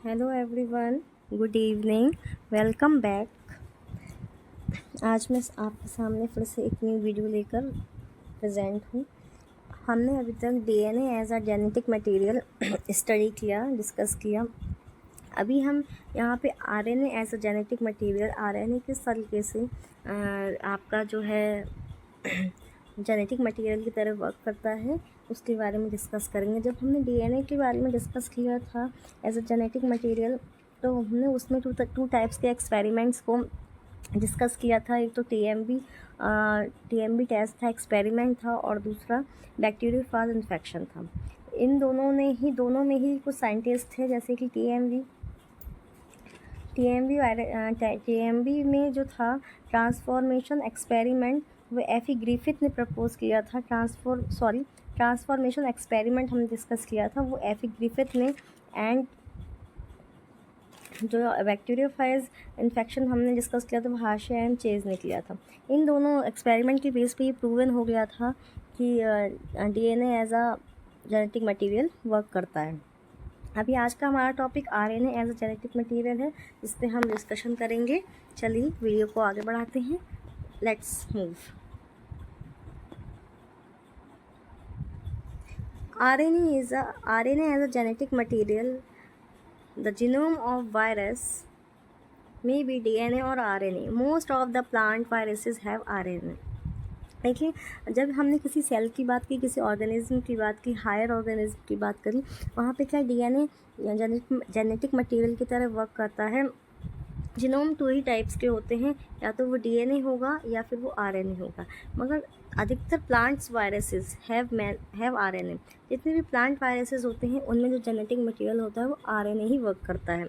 Hello everyone, good evening, welcome back. आज मैं आपके सामने फिर से एक नई वीडियो लेकर प्रेजेंट हूँ। हमने अभी तक DNA as a genetic material study किया, डिस्कस किया। अभी हम यहाँ पे RNA as a genetic material, RNA किस तरीके से आपका जो है जेनेटिक मटेरियल की तरह वर्क करता है उसके बारे में डिस्कस करेंगे। जब हमने डीएनए के बारे में डिस्कस किया था एज अ जेनेटिक मटेरियल, तो हमने उसमें टू टाइप्स के एक्सपेरिमेंट्स को डिस्कस किया था। एक तो टीएमबी टेस्ट था, एक्सपेरिमेंट था, और दूसरा बैक्टीरियोफेज इन्फेक्शन था। इन दोनों में ही कुछ साइंटिस्ट थे, जैसे कि टीएमबी में जो था ट्रांसफॉर्मेशन एक्सपेरिमेंट, वो एफी ग्रिफिथ ने प्रपोज किया था। ट्रांसफॉर्मेशन एक्सपेरिमेंट हमने डिस्कस किया था, वो एफी ग्रिफिथ ने। एंड जो बैक्टीरियोफेज इन्फेक्शन हमने डिस्कस किया था, वो हार्शे एंड चेज ने किया था। इन दोनों एक्सपेरिमेंट के बेस पे ये प्रूवन हो गया था कि DNA as a genetic material work करता है। अभी आज का हमारा topic RNA as a genetic material है, इस पर हम डिस्कशन करेंगे। चलिए वीडियो को आगे बढ़ाते हैं, let's move. RNA as a genetic material. The genome of virus may be DNA or RNA. Most of the plant viruses have RNA. देखिए, जब हमने किसी सेल की बात की, किसी ऑर्गेनिज्म की बात की, हायर ऑर्गेनिज्म की बात करी, वहाँ पे क्या डीएनए जेनेटिक मटेरियल की तरह वर्क करता है। जीनोम 2 ही टाइप्स के होते हैं, या तो वो डीएनए होगा या फिर वो आरएनए होगा। मगर अधिकतर प्लांट्स वायरसेस हैव आरएनए। जितने भी प्लांट वायरसेस होते हैं उनमें जो जेनेटिक मटेरियल होता है वो आरएनए ही वर्क करता है।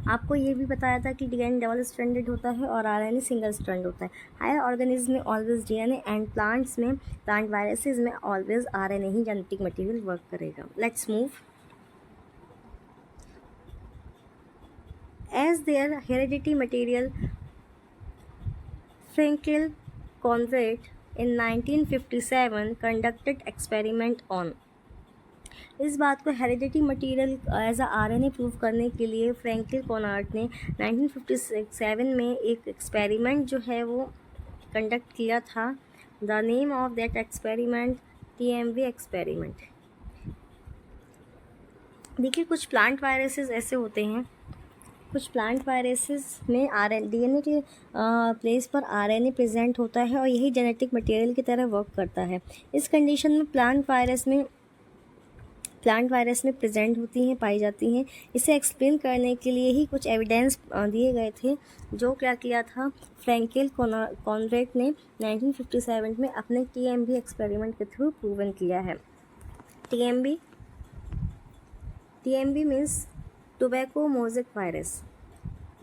आपको ये भी बताया था कि डीएनए डबल स्ट्रैंडेड होता है और आरएनए सिंगल स्ट्रैंड होता है। हायर ऑर्गेनिज्म में always DNA and plant viruses में ऑलवेज आरएनए ही जेनेटिक मटेरियल वर्क करेगा। Let's move. As their hereditary material, Frankel Conrad in 1957 conducted experiment on। इस बात को heredity material as a RNA prove करने के लिए फ्रैंकलिन कॉनराड ने 1957 में एक एक्सपेरिमेंट जो है वो कंडक्ट किया था। The name of that experiment TMV experiment. देखिए, कुछ प्लांट वायरसेस ऐसे होते हैं, कुछ प्लांट वायरसेस में डीएनए के प्लेस पर आरएनए प्रेजेंट होता है और यही जेनेटिक मटेरियल की तरह वर्क करता है। इस कंडीशन में प्लांट वायरस में प्रेजेंट होती हैं, पाई जाती हैं। इसे एक्सप्लेन करने के लिए ही कुछ एविडेंस दिए गए थे, जो क्या किया था फ्रैंकेल कॉनरेड ने 1957 में अपने टीएमबी एक्सपेरिमेंट के थ्रू प्रूवन किया है। TMB means tobacco mosaic virus.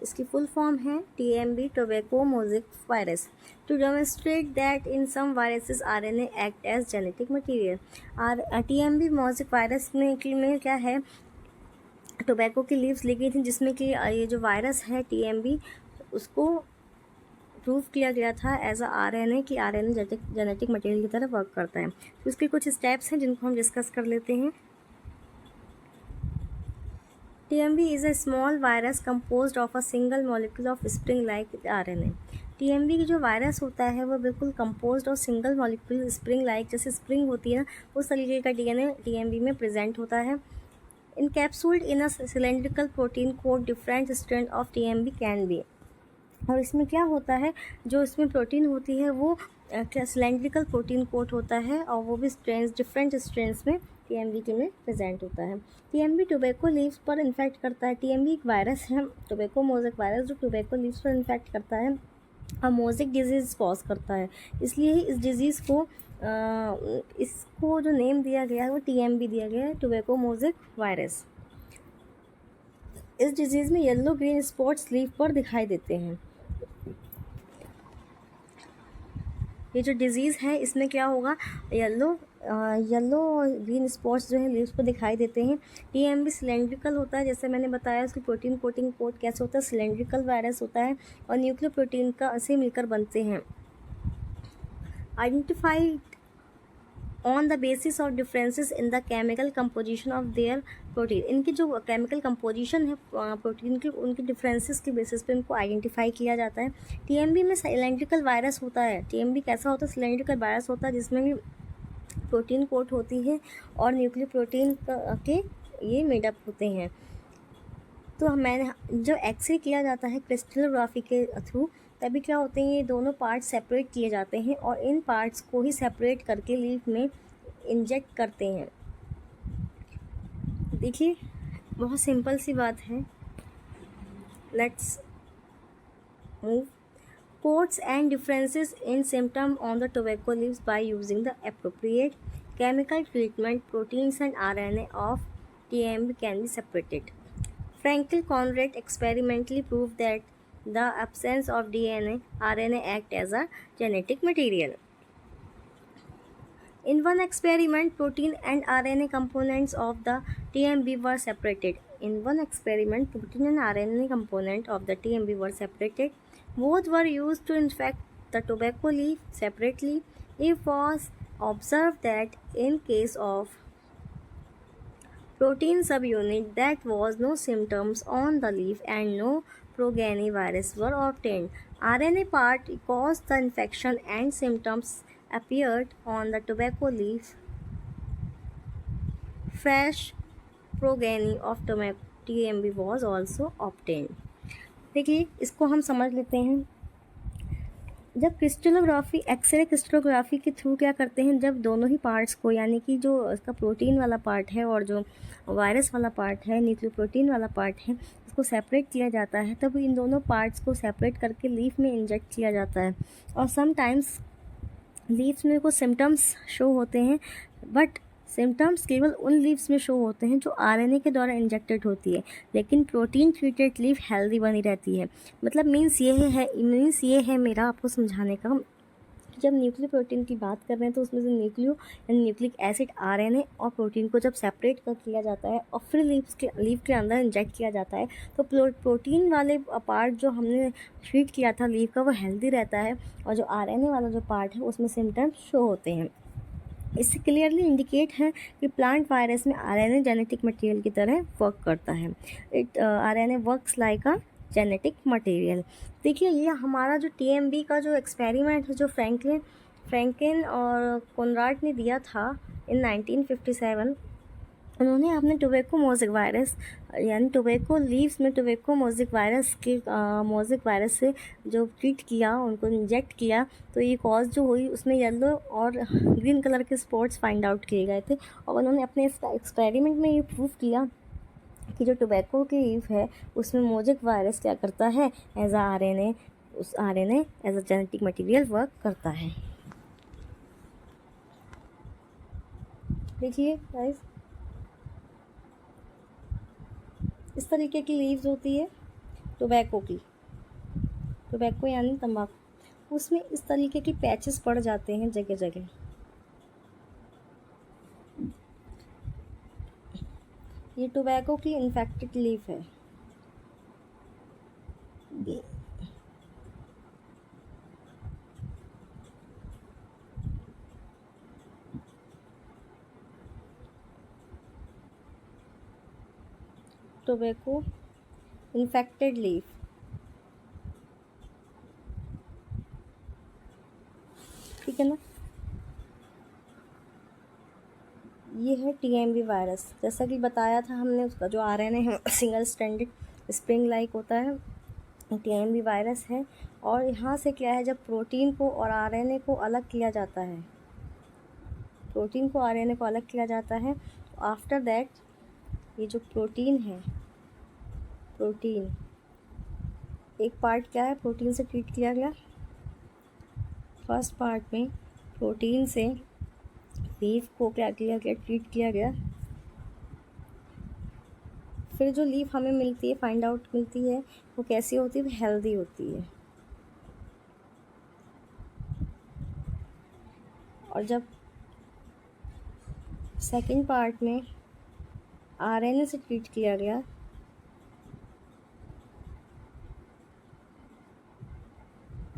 इसकी फुल फॉर्म है TMB, tobacco mosaic virus. To demonstrate that in some viruses RNA act as genetic material. और टीएमबी मोज़ेक वायरस में क्या है, टोबैको की लीव्स ली गई थी, जिसमें कि ये जो वायरस है टीएमबी, उसको प्रूव किया गया था एज अ आरएनए कि आरएनए जेनेटिक मटेरियल की तरह वर्क करता है। तो उसके कुछ स्टेप्स हैं जिनको हम डिस्कस कर लेते हैं। TMB is a small virus composed of a single molecule of spring-like RNA. TMB की जो वायरस होता है वो बिल्कुल कंपोज्ड और सिंगल मॉलिक्यूल स्प्रिंग लाइक, जैसे स्प्रिंग होती है ना, उस तरीके का डीएनए TMB में प्रेजेंट होता है। Encapsulated in a cylindrical protein coat different strand of TMB can be. और इसमें क्या होता है, जो इसमें प्रोटीन होती है वो सिलेंड्रिकल प्रोटीन कोट होता है, और वो भी डिफरेंट स्ट्रेंस में टीएमबी के में प्रेजेंट होता है। टीएमबी टोबैको लीव्स पर इन्फेक्ट करता है। टीएमबी एक वायरस है, टोबैको मोज़ेक वायरस, जो टोबैको लीव्स पर इन्फेक्ट करता है और मोज़ेक डिजीज़ कॉज करता है। इसलिए ही इस डिजीज़ को इसको जो नेम दिया गया है वो टीएमबी दिया गया है, टोबैको मोज़ेक वायरस। इस डिजीज़ में येलो ग्रीन स्पॉट्स लीफ पर दिखाई देते हैं। ये जो डिजीज़ है इसमें क्या होगा, येलो ग्रीन स्पॉट्स जो है लीव्स पर दिखाई देते हैं। टीएमबी सिलेंड्रिकल होता है, जैसे मैंने बताया उसकी प्रोटीन कोटिंग कोट कैसे होता है, सिलेंड्रिकल वायरस होता है और न्यूक्लियोप्रोटीन का से मिलकर बनते हैं। Identified on the basis of differences in the chemical composition of their protein. इनकी जो केमिकल कंपोजिशन है प्रोटीन की, उनकी डिफरेंसेस के बेसिस पे इनको आइडेंटिफाई किया जाता है। टीएमबी में सिलेंड्रिकल वायरस होता है। टीएमबी कैसा होता है? सिलेंड्रिकल वायरस होता है जिसमें भी प्रोटीन कोट होती है और न्यूक्लियो प्रोटीन के ये मेडअप होते हैं। तो मैंने जो एक्सरे किया जाता है क्रिस्टलोग्राफी के थ्रू, तभी क्या होते हैं, ये दोनों पार्ट्स सेपरेट किए जाते हैं और इन पार्ट्स को ही सेपरेट करके लीफ में इंजेक्ट करते हैं। देखिए बहुत सिंपल सी बात है। Let's move. Codes and differences in symptom on the tobacco leaves by using the appropriate chemical treatment, proteins and RNA of TMB can be separated. Frankel Conrad experimentally proved that the absence of DNA, RNA act as a genetic material. In one experiment, protein and RNA components of the TMB were separated. In one experiment, protein and RNA component of the TMB were separated. Both were used to infect the tobacco leaf separately. It was observed that in case of protein subunit, that was no symptoms on the leaf and no progeny virus were obtained. RNA part caused the infection and symptoms appeared on the tobacco leaf. Fresh progeny of TMB was also obtained. देखिए इसको हम समझ लेते हैं। जब crystallography, x ray crystallography के through क्या करते हैं, जब दोनों ही पार्ट्स को, यानी कि जो इसका प्रोटीन वाला पार्ट है और जो वायरस वाला पार्ट है, न्यूक्लियोप्रोटीन वाला पार्ट है, इसको सेपरेट किया जाता है, तब इन दोनों पार्ट्स को सेपरेट करके लीफ में इंजेक्ट किया जाता है। और समटाइम्स लीव्स में कुछ सिम्टम्स शो होते हैं, बट सिम्टम्स केवल उन लीव्स में शो होते हैं जो आरएनए के द्वारा इंजेक्टेड होती है, लेकिन प्रोटीन ट्रीटेड लीफ हेल्दी बनी रहती है। मतलब मीन्स ये है मेरा आपको समझाने का, जब न्यूक्लियो प्रोटीन की बात कर रहे हैं तो उसमें से न्यूक्लियो यानी न्यूक्लिक एसिड, आरएनए और प्रोटीन को जब सेपरेट कर किया जाता है और फिर लीफ के अंदर इंजेक्ट किया जाता है, तो प्रोटीन वाले पार्ट जो हमने ट्रीट किया था लीफ का, वो हेल्दी रहता है, और जो आरएनए वाला जो पार्ट है उसमें सिम्टम्स शो होते हैं। इससे क्लियरली इंडिकेट है कि प्लांट वायरस में आरएनए जेनेटिक मटेरियल की तरह वर्क करता है। आरएनए वर्क्स लाइक अ जेनेटिक मटेरियल। देखिए ये हमारा जो टीएमबी का जो एक्सपेरिमेंट है, जो फ्रैंकलिन और कोनराड ने दिया था इन 1957, उन्होंने अपने टोबैको मोज़ेक वायरस यानी टोबैको लीव्स में टोबैको मोज़ेक वायरस से जो ट्रीट किया, उनको इंजेक्ट किया, तो ये कॉज जो हुई उसमें येलो और ग्रीन कलर के स्पॉट्स फाइंड आउट किए गए थे। और उन्होंने अपने एक्सपेरिमेंट में ये प्रूव किया कि जो टोबैको की लीफ है उसमें मोज़ेक वायरस क्या करता है, एज आ आरएनए, उस RNA as a genetic material work करता है। देखिए गाइस, इस तरीके की लीव्स होती है टोबैको की, टोबैको यानी तंबाकू, उसमें इस तरीके की पैचेस पड़ जाते हैं जगह जगह। ये टोबैको की इन्फेक्टेड लीफ है। टोबैको इन्फेक्टेड लीफ, ठीक है ना। ये है टीएमबी वायरस, जैसा कि बताया था हमने, उसका जो आरएनए है सिंगल स्ट्रैंडेड स्प्रिंग लाइक होता है, टीएमबी वायरस है। और यहाँ से क्या है, जब प्रोटीन को और आरएनए को अलग किया जाता है, प्रोटीन को आरएनए को अलग किया जाता है, तो आफ्टर दैट ये जो प्रोटीन है, प्रोटीन एक पार्ट क्या है, प्रोटीन से ट्रीट किया गया, फर्स्ट पार्ट में प्रोटीन से लीफ को क्या किया गया, ट्रीट किया गया। फिर जो लीफ हमें मिलती है, फाइंड आउट मिलती है, वो कैसी होती है, वो हेल्दी होती है। और जब सेकंड पार्ट में आरएनए से ट्रीट किया गया,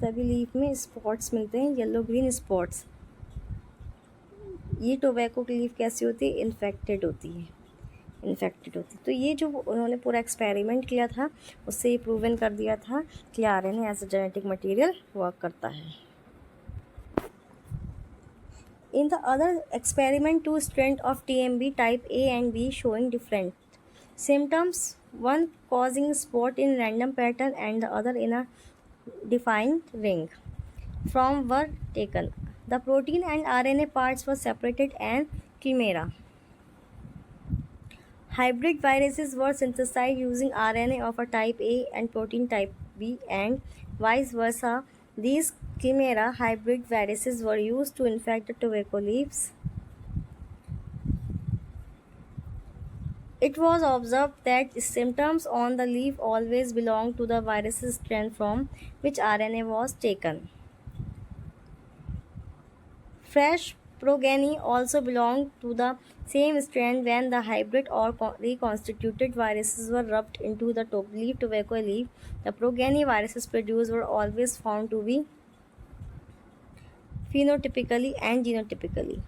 तभी लीफ में स्पॉट्स मिलते हैं, येलो ग्रीन स्पॉट्स। ये टोबैको की लीफ कैसी होती है, इन्फेक्टेड होती है, इन्फेक्टेड होती है। तो ये जो उन्होंने पूरा एक्सपेरिमेंट किया था उससे ये प्रूवन कर दिया था कि RNA as a genetic material work करता है। In the other experiment, two strands of TMB type A and B showing different symptoms, one causing spot in random pattern and the other in a defined ring, from were taken. The protein and RNA parts were separated and chimera. Hybrid viruses were synthesized using RNA of a type A and protein type B, and vice versa. These chimera hybrid viruses were used to infect the tobacco leaves. It was observed that symptoms on the leaf always belong to the virus strand from which RNA was taken. Fresh progeny also belonged to the same strand. When the hybrid or reconstituted viruses were rubbed into the tobacco leaf, the progeny viruses produced were always found to be phenotypically and genotypically.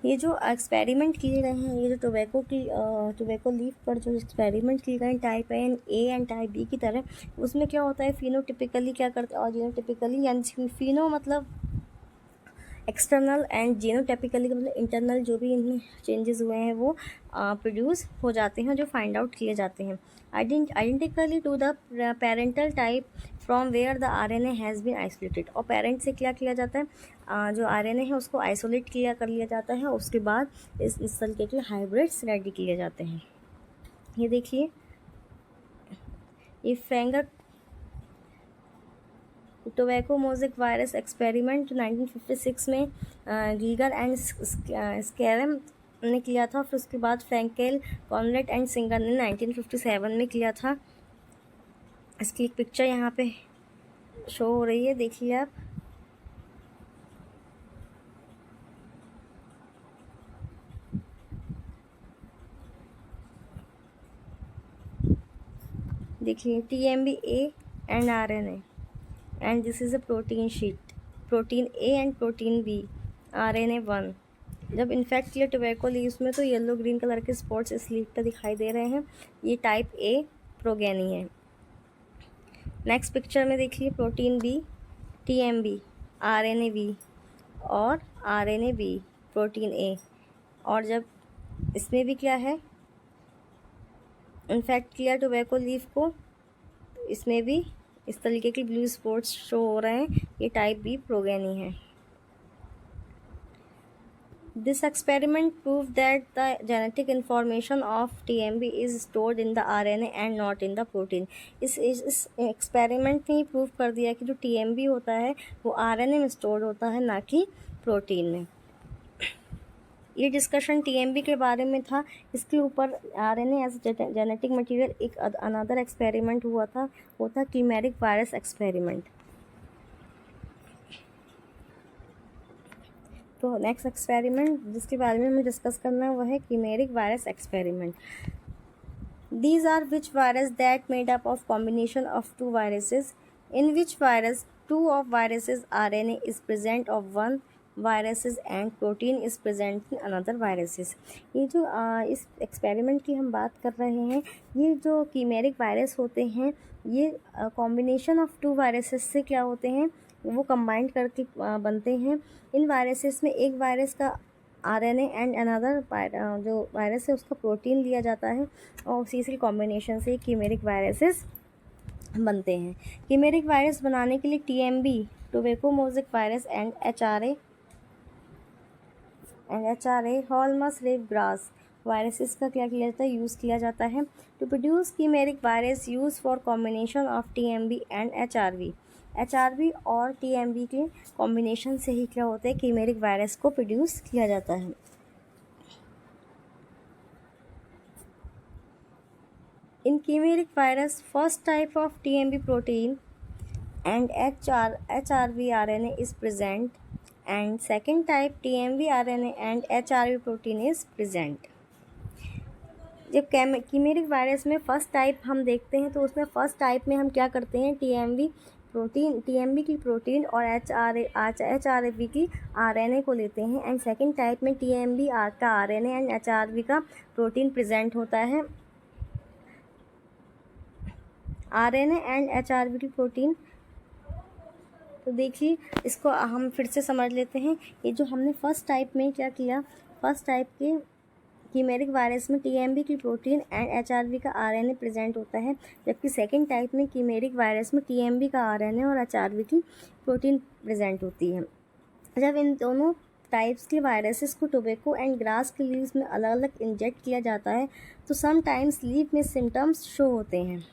ये जो experiment किए गए हैं, ये जो tobacco leaf पर जो experiment किए गए हैं type A and type B की तरह, उसमें क्या होता है, फिनोटिपिकली क्या करते हैं और जीनोटिपिकली, यानी फिनो मतलब एक्सटर्नल एंड जीनोटाइपिकली मतलब इंटरनल जो भी इनमें चेंजेस हुए हैं वो प्रोड्यूस हो जाते हैं, जो फाइंड आउट किए जाते हैं identically to the parental type from where the RNA has been isolated. और पेरेंट से क्या किया जाता है, जो आरएनए है उसको आइसोलेट कर लिया जाता है, उसके बाद इस तरीके के हाइब्रिड्स रेडी किए जाते हैं। ये देखिए, ये फ्रैंगर टोबैको मोज़ेक वायरस एक्सपेरिमेंट 1956 में गीगर एंड स्कैरम ने किया था, फिर उसके बाद फ्रैंकेल, कॉनरेड एंड सिंगर ने 1957 में किया था। इसकी एक पिक्चर यहाँ पे शो हो रही है, देखिए आप। देखिए, TMB-A and RNA, and this is a protein sheet, protein A and protein B, RNA 1। जब इन्फेक्ट किया टोबैको लीव्स में तो येलो ग्रीन कलर के स्पॉट्स इस लीफ पर दिखाई दे रहे हैं, ये टाइप ए प्रोगेनी है। नेक्स्ट पिक्चर में देखिए, protein B, TMB, RNA B और RNA B, प्रोटीन ए। और जब इसमें भी क्या है, इन्फेक्ट किया टोबैको लीफ को, इसमें भी इस तरीके के ब्लू स्पॉट्स शो हो रहे हैं, ये टाइप बी प्रोगेनी है। This experiment proved that the genetic information of TMB is stored in the RNA and not in the protein। इस एक्सपेरिमेंट ने ही प्रूव कर दिया कि जो TMB होता है वो RNA में स्टोर होता है, ना कि प्रोटीन में। ये डिस्कशन TMB के बारे में था। इसके ऊपर RNA एज जेनेटिक मटेरियल एक अनदर एक्सपेरिमेंट हुआ था, वो था कीमेरिक वायरस एक्सपेरिमेंट। तो नेक्स्ट एक्सपेरिमेंट जिसके बारे में हमें डिस्कस करना है वो है chimeric virus experiment. These are which virus that made up of combination of two viruses, in which virus two of viruses RNA is present of one viruses and protein is present in another viruses. ये जो इस experiment की हम बात कर रहे हैं, ये जो कीमेरिक वायरस होते हैं ये कॉम्बिनेशन ऑफ टू वायरसेस से क्या होते हैं, वो कंबाइंड करके बनते हैं। इन वायरसेस में एक वायरस का RNA एंड अनदर जो वायरस है उसका प्रोटीन लिया जाता है और उसी से कॉम्बिनेशन से कीमेरिक वायरसेस बनते हैं। कीमेरिक वायरस बनाने के लिए TMB, tobacco mosaic virus and HRA, Holmes rib grass viruses का क्या किया जाता है, यूज़ किया जाता है। To produce chimeric virus use for combination of TMB and HRV और TMB के कॉम्बिनेशन से ही क्या होता है, कीमेरिक वायरस को प्रोड्यूस किया जाता है। In chimeric virus first type of TMB protein and HRV RNA is present, and second type TMB RNA and HRV protein is present। जब कीमेरिक वायरस में फर्स्ट टाइप हम देखते हैं तो उसमें फर्स्ट टाइप में हम क्या करते हैं, TMB प्रोटीन TMB की प्रोटीन और HRV की RNA को लेते हैं। एंड सेकेंड टाइप में TMB का RNA एंड HRV का प्रोटीन प्रेजेंट होता है। RNA एंड HRV की प्रोटीन, तो देखिए इसको हम फिर से समझ लेते हैं। ये जो हमने फर्स्ट टाइप में क्या किया, फर्स्ट टाइप के कीमेरिक वायरस में TMB की प्रोटीन एंड HRV का RNA प्रेजेंट होता है, जबकि सेकेंड टाइप में कीमेरिक वायरस में TMB का RNA और HRV की प्रोटीन प्रेजेंट होती है। जब इन दोनों टाइप्स के वायरसेस को टोबैको एंड ग्रास के लीव्स में अलग अलग इंजेक्ट किया जाता है तो समटाइम्स लीव में सिम्टम्स शो होते हैं।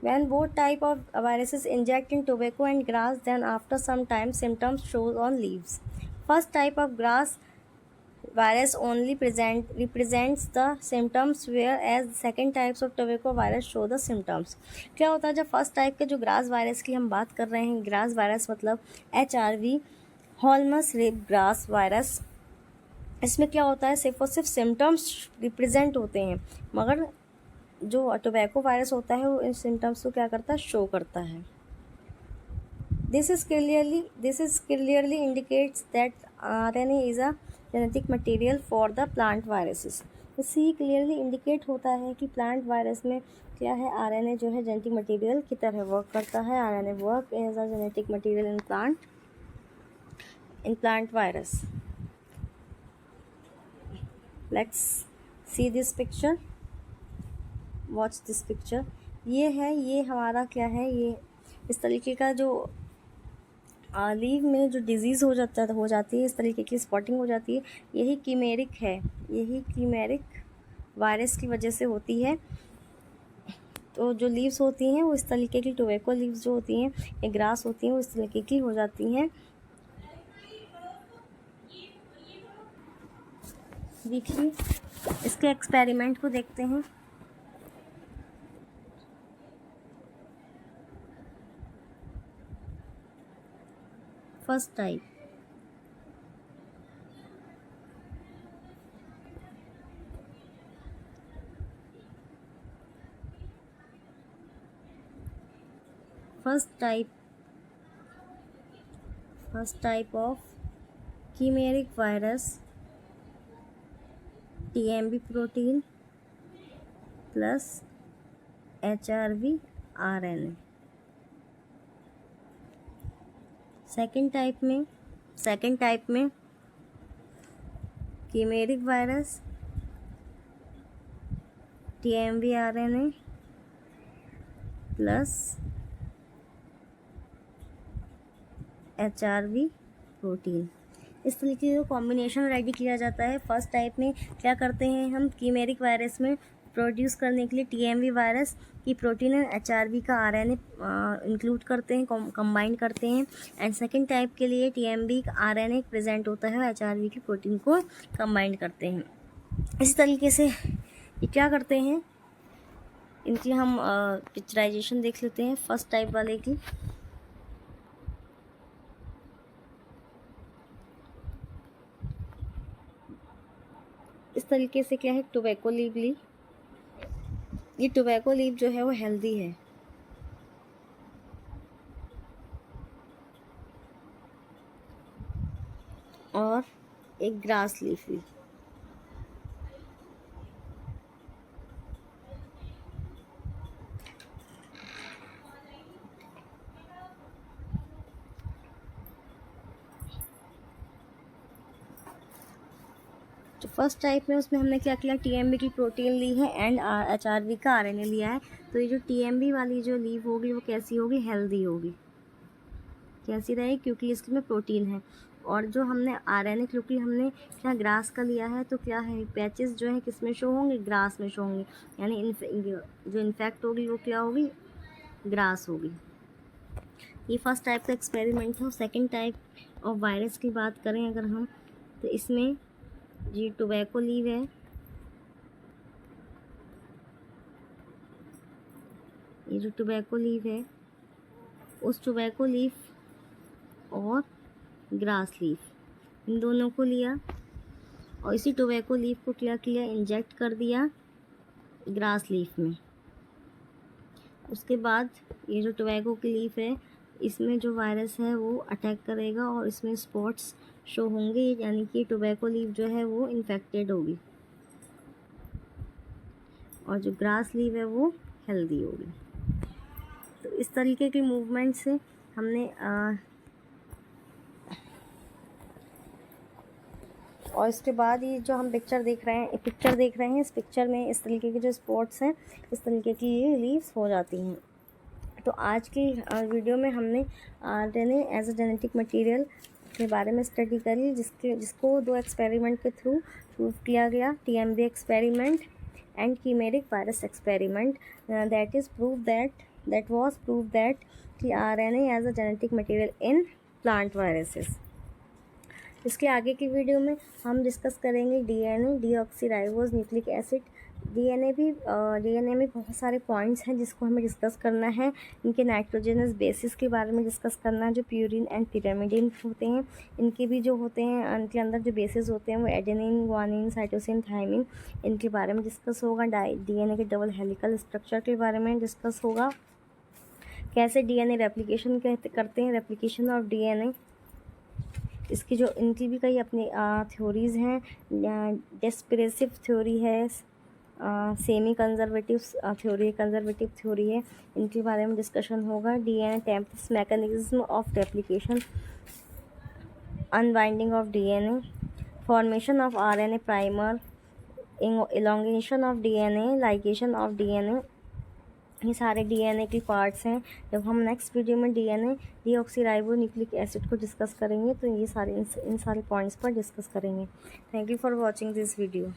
When both type of viruses inject in tobacco and grass, then after some time symptoms show on leaves. First type of grass virus only represents the symptoms, whereas second types of tobacco virus show the symptoms. क्या होता है जब first type के जो grass virus की हम बात कर रहे हैं, ग्रास वायरस मतलब HRV हॉल्मस रेप ग्रास वायरस, इसमें क्या होता है सिर्फ और सिर्फ सिम्टम्स रिप्रेजेंट होते हैं, मगर जो टोबैको वायरस होता है वो इन सिम्टम्स को क्या करता है, शो करता है। This is clearly indicates that RNA is a genetic material for the plant viruses. इससे ये क्लियरली इंडिकेट होता है कि प्लांट वायरस में क्या है, RNA जो है जेनेटिक मटेरियल की तरह वर्क करता है। RNA work as a genetic material in plant virus. Let's see this picture, watch this picture. ये हमारा क्या है, ये इस तरीके का जो लीव में जो डिजीज़ हो जाती है, इस तरीके की स्पॉटिंग हो जाती है, यही कीमेरिक है, यही कीमेरिक वायरस की वजह से होती है। तो जो लीव्स होती हैं वो इस तरीके की, टोबैको लीव्स जो होती हैं या ग्रास होती हैं वो इस तरीके की हो जाती हैं। देखिए इसके एक्सपेरिमेंट को देखते हैं। First type, first type of chimeric virus TMB protein plus HRV RNA। Second type में chimeric virus TMB RNA plus HRV protein. इस तरीके का कॉम्बिनेशन रेडी किया जाता है। फर्स्ट टाइप में क्या करते हैं हम, कीमेरिक वायरस में प्रोड्यूस करने के लिए TMB वायरस की प्रोटीन और HRV का RNA इंक्लूड करते हैं, कंबाइन करते हैं। एंड सेकेंड टाइप के लिए TMB का RNA प्रेजेंट होता है और HRV की प्रोटीन को कंबाइन करते हैं। इसी तरीके से ये क्या करते हैं, इनकी हम पिक्चराइजेशन देख लेते हैं फर्स्ट टाइप वाले की। इस तरीके से क्या है, टोबैको लीफ ली, ये टोबैको लीफ जो है वो हेल्दी है और एक ग्रास लीफ ली। तो फर्स्ट टाइप में उसमें हमने क्या किया, TMB की प्रोटीन ली है एंड HRV का RNA लिया है। तो ये जो TMB वाली जो लीव होगी वो कैसी होगी, हेल्दी होगी। कैसी रहेगी, क्योंकि इसमें प्रोटीन है। और जो हमने RNA, क्योंकि हमने क्या ग्रास का लिया है, तो क्या है पैचेस जो है किस में शो होंगे, ग्रास में शो होंगे, यानी जो इन्फेक्ट होगी वो क्या होगी, ग्रास होगी। ये फर्स्ट टाइप का एक्सपेरिमेंट था। सेकेंड टाइप ऑफ वायरस की बात करें अगर हम, तो इसमें ये टोबैको लीव है, ये जो टोबैको लीव है, उस टोबैको लीफ और ग्रास लीफ इन दोनों को लिया और इसी टोबैको लीफ को क्या किया, इंजेक्ट कर दिया ग्रास लीफ में। उसके बाद ये जो टोबैको की लीफ है, इसमें जो वायरस है वो अटैक करेगा और इसमें स्पॉट्स शो होंगे, यानी कि टोबैको लीफ जो है वो इन्फेक्टेड होगी और जो ग्रास लीफ है वो हेल्दी होगी। तो इस तरीके की मूवमेंट से हमने और इसके बाद ये जो हम पिक्चर देख रहे हैं, इस पिक्चर में इस तरीके के जो स्पॉट्स हैं, इस तरीके की ये लीव्स हो जाती हैं। तो आज की वीडियो में हमने RNA as a genetic material के बारे में स्टडी करी, जिसको 2 एक्सपेरिमेंट के थ्रू प्रूव किया गया, TMB experiment and chimeric virus experiment. That was proved that कि RNA as a genetic material in plant viruses. इसके आगे की वीडियो में हम डिस्कस करेंगे DNA, deoxyribose nucleic acid. DNA में बहुत सारे पॉइंट्स हैं जिसको हमें डिस्कस करना है। इनके नाइट्रोजनस बेसिस के बारे में डिस्कस करना है, जो प्यूरिन एंड पिरामिडिन होते हैं। इनके भी जो होते हैं, इनके अंदर जो बेसिस होते हैं वो एडेनिन, गुआनिन, साइटोसिन, थायमिन, इनके बारे में डिस्कस होगा। DNA के डबल हेलिकल स्ट्रक्चर के बारे में डिस्कस होगा। कैसे DNA रेप्लिकेशन करते हैं, रेप्लिकेशन ऑफ DNA। इसकी जो इनकी भी कई अपनी थ्योरीज़ हैं। डिस्परेसिव थ्योरी है, सेमी कंजर्वेटिव थ्योरी है। इनके बारे में डिस्कशन होगा। DNA template mechanism of replication, unbinding of DNA, formation of RNA primer, elongation of DNA, ligation of DNA। ये सारे DNA के पार्ट्स हैं। जब हम नेक्स्ट वीडियो में DNA, डीऑक्सीराइबो न्यूक्लिक एसिड को डिस्कस करेंगे तो ये सारे इन सारे पॉइंट्स पर डिस्कस करेंगे। Thank you for watching this video.